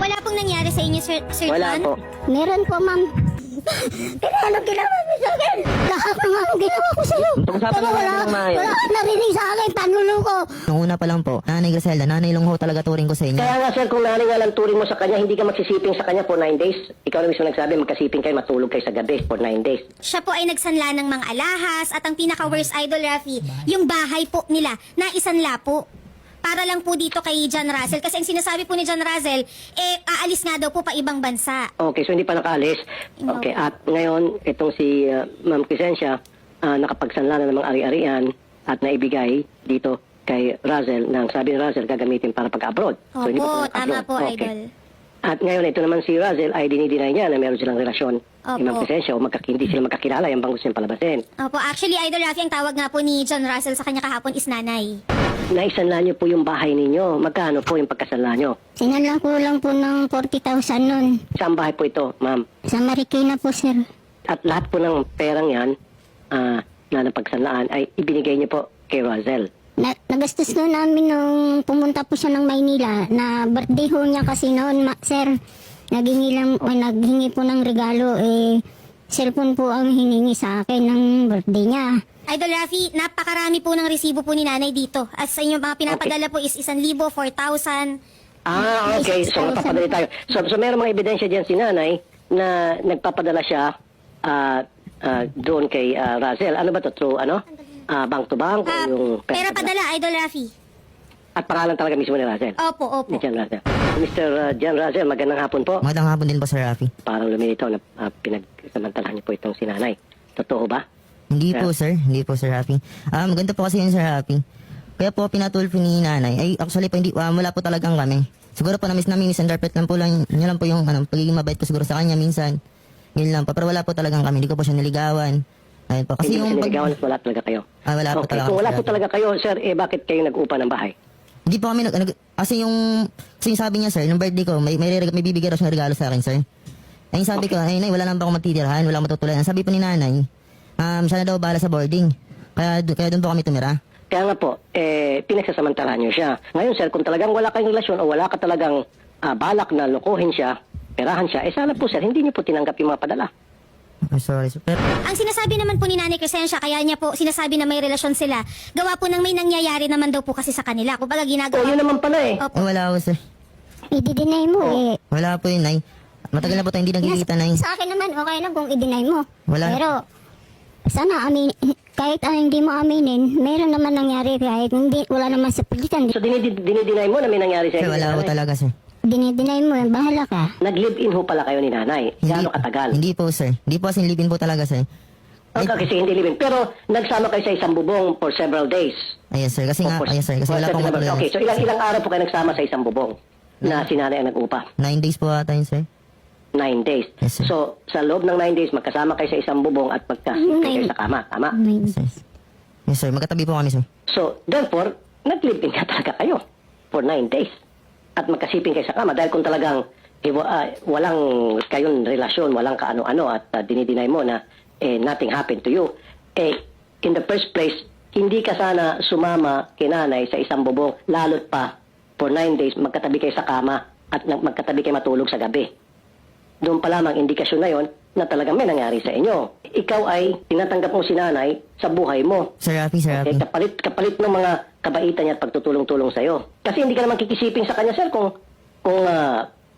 Wala pong nangyari sa inyo, Sir Wala Juan? po. Meron po, ma'am. Pero anong ginawa mo sa akin? Lahat ng anong ginawa ko sa'yo. Pag-usapan Pero naman wala, ng maayos. wala kang narinig sa akin, panulo ko. Nung una pa lang po, Nanay Griselda, nanay lang ho talaga turing ko sa inyo. Kaya nga sir, kung nanay nga lang turing mo sa kanya, hindi ka magsisiping sa kanya for 9 days. Ikaw na mismo nagsabi, magkasiping kayo, matulog kayo sa gabi for 9 days. Siya po ay nagsanla ng mga alahas at ang pinaka-worst idol, Rafi, yung bahay po nila na isanla po. Para lang po dito kay John Russell. Kasi ang sinasabi po ni John Russell, aalis nga daw po pa ibang bansa. Okay, so hindi pa nakaalis. Okay, at ngayon, itong si Ma'am Crescencia, nakapagsanla na ng mga ari-arian at naibigay dito kay Russell, nang sabi ni Russell gagamitin para pag-abroad. hindi Opo, pa tama pag-abroad. po, Okay. idol. At ngayon, ito naman si Russell ay dinideny niya na meron silang relasyon ni Ma'am Opo. Crescencia o hindi sila magkakilala, yung bang gusto niyang palabasin. Opo, actually, Idol Rafi, ang tawag nga po ni John Russell sa kanya kahapon is nanay. Naisanla niyo po yung bahay ninyo. Magkano po yung pagkasanla niyo? Sinanla ko lang po ng 40,000 nun. Saan bahay po ito, ma'am? Sa Marikina po, sir. At lahat po ng perang yan na napagsanlaan ay ibinigay niyo po kay Russell. Nagastos na namin nung pumunta po siya ng Maynila na birthday ho niya kasi noon, sir. Naghingi po ng regalo, cellphone po ang hiningi sa akin ng birthday niya. Idol Rafi, napakarami po ng resibo po ni nanay dito. At sa inyo mga pinapadala po is 1,000, 4,000. Okay. So, magpapadali tayo. So meron mga ebidensya dyan si nanay na nagpapadala siya doon kay Russell. Ano ba to? Through, bank to bank? O yung Pera padala, Idol Rafi. At pangalan talaga mismo ni Russell? Opo. Ni John Russell. Mr. John Russell, magandang hapon po. Magandang hapon din po, Sir Rafi. Parang lumilitaw na pinagsamantalahan niyo po itong si nanay. Totoo ba? Hindi po, sir. Hindi po, Sir Rafi. Maganda po kasi yun, Sir Rafi. Kaya po, pinatulpo ni nanay. Ay, actually po, hindi, wala po talagang kami. Siguro po misinterpret lang po lang, niya lang po yung pagiging mabait ko siguro sa kanya minsan. Yun lang po. Pero wala po talagang kami. Hindi ko po siya niligawan. Ayun po. Kasi Hindi yung mo siniligawan at wala talaga kayo. wala po Okay, talaga. kung wala Sir po Rafi. talaga kayo, sir, bakit kayo nag-upa ng bahay? Hindi po kami kasi yung sabi niya, sir, nung birthday ko, may bibigyan raw siyang regalo sa akin, sir. Ay, sabi ko, ay, nay, wala naman pa ako matitirahan, wala akong matutulayan. Sabi po ni nanay, siya na daw bahala sa boarding. Kaya doon po kami tumira. Kaya nga po, pinagsasamantalahan niyo siya. Ngayon, sir, kung talagang wala kayong relasyon o wala ka talagang balak na lokohin siya, perahan siya, sana po, sir, hindi niyo po tinanggap yung mga padala. I'm sorry, sir. Pero, Ang sinasabi naman po ni Nanay Crescencia, kaya niya po sinasabi na may relasyon sila, gawa po ng may nangyayari naman daw po kasi sa kanila. Kumbaga O, ginagawa. yun naman pala eh. Opo. wala po, sir. I-deny mo Wala po yun, nay. Matagal na po tayo hindi nagkikita, nay. Sa akin naman, okay lang kung i-deny mo. Wala. Pero, sana kahit hindi mo aminin, meron naman nangyari kahit wala naman sa pilitan. So, dinideny mo na may nangyari sa Sir, inyo. wala po nanay? talaga, sir. Dinideny mo, bahala ka. Nag-live-in ho pala kayo ni nanay. Gaano katagal? Hindi po, sir. Hindi po kasi libin po talaga, sir. Okay, kasi hindi live-in. Pero, nagsama kayo sa isang bubong for several days. Ayun, sir. Kasi nga, ayun, sir. Kasi wala pong matulad. Okay, so ilang araw po kayo nagsama sa isang bubong na si nanay ang nag-upa? 9 days po ata yun, sir. 9 days. Yes, sir. So, sa loob ng 9 days, magkasama kayo sa isang bubong at magkasama kayo sa kama. Tama? Yes, sir. Yes, sir. Magkatabi po kami, sir. So, therefore, nag-live-in ka talaga kayo for 9 days. At magkasiping kayo sa kama. Dahil kung talagang walang kayong relasyon, walang kaano-ano at dinideny mo na nothing happened to you, in the first place, hindi ka sana sumama kinanay sa isang bubong, lalo't pa for 9 days, magkatabi kayo sa kama at magkatabi kayo matulog sa gabi. Doon pa lamang indikasyon na yon na talagang may nangyari sa inyo. Ikaw ay tinatanggap mo si nanay sa buhay mo. Sir Rafi, sir Okay, Rafi. kapalit ng mga kabaitan niya at pagtutulong-tulong sa iyo. Kasi hindi ka naman kikisiping sa kanya, sir, kung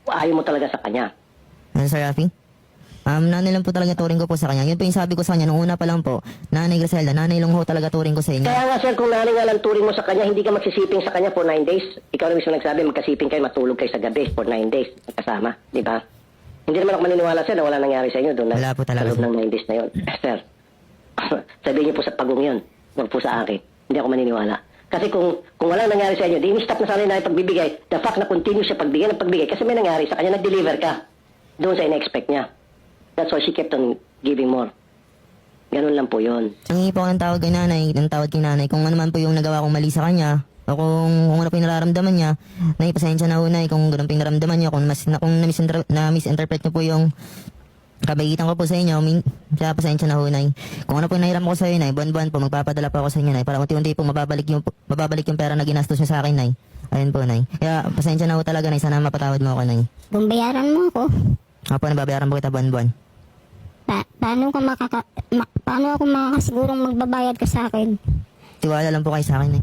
ayaw mo talaga sa kanya. Ano, Sir Rafi? Nanay lang po talaga turing ko po sa kanya. Yun po yung sabi ko sa kanya nung una pa lang po. Nanay Griselda, nanay lang ho talaga turing ko sa inyo. Kaya nga, sir, kung nanay nga lang turing mo sa kanya, hindi ka magsisiping sa kanya for 9 days. Ikaw na mismo nagsabi, magkasiping kayo, matulog kayo sa gabi for 9 days. Magkasama, di ba? Hindi naman ako maniniwala, sir, na wala nangyari sa inyo doon. Wala po talaga, Sa loob ng 9 days na yun. Sir, sabihin niyo po sa pagong yun. Huwag po sa akin. Hindi ako maniniwala. Kasi kung walang nangyari sa inyo, di in-stop na sana na pagbibigay. The fact na continue siya pagbigay ng pagbigay kasi may nangyari sa kanya, nag-deliver ka. Doon sa in-expect niya. That's why she kept on giving more. Ganun lang po yun. Nangingi po ako ng tawad kay nanay, kung ano man po yung nagawa kong mali sa kanya, o kung ano po yung nararamdaman niya, naipasensya na ho, nay, kung ganun po yung nararamdaman niya, kung na-misinterpret niyo po yung kabaitan ko po sa inyo, kaya pasensya na ho, nay. Kung ano po yung nahiram ko sa inyo, nay, buwan-buwan po, magpapadala po ako sa inyo, nay, para unti-unti po mababalik yung pera na ginastos niyo sa akin, nay. Ayun po, Nay. Kaya, pasensya na po talaga, Nay. Sana mapatawad mo ako, Nay. Kung bayaran mo ako, Opo, nababayaran po kita buwan-buwan. paano ako makakasigurong magbabayad ka sa akin? Tiwala lang po kayo sa akin, Nay.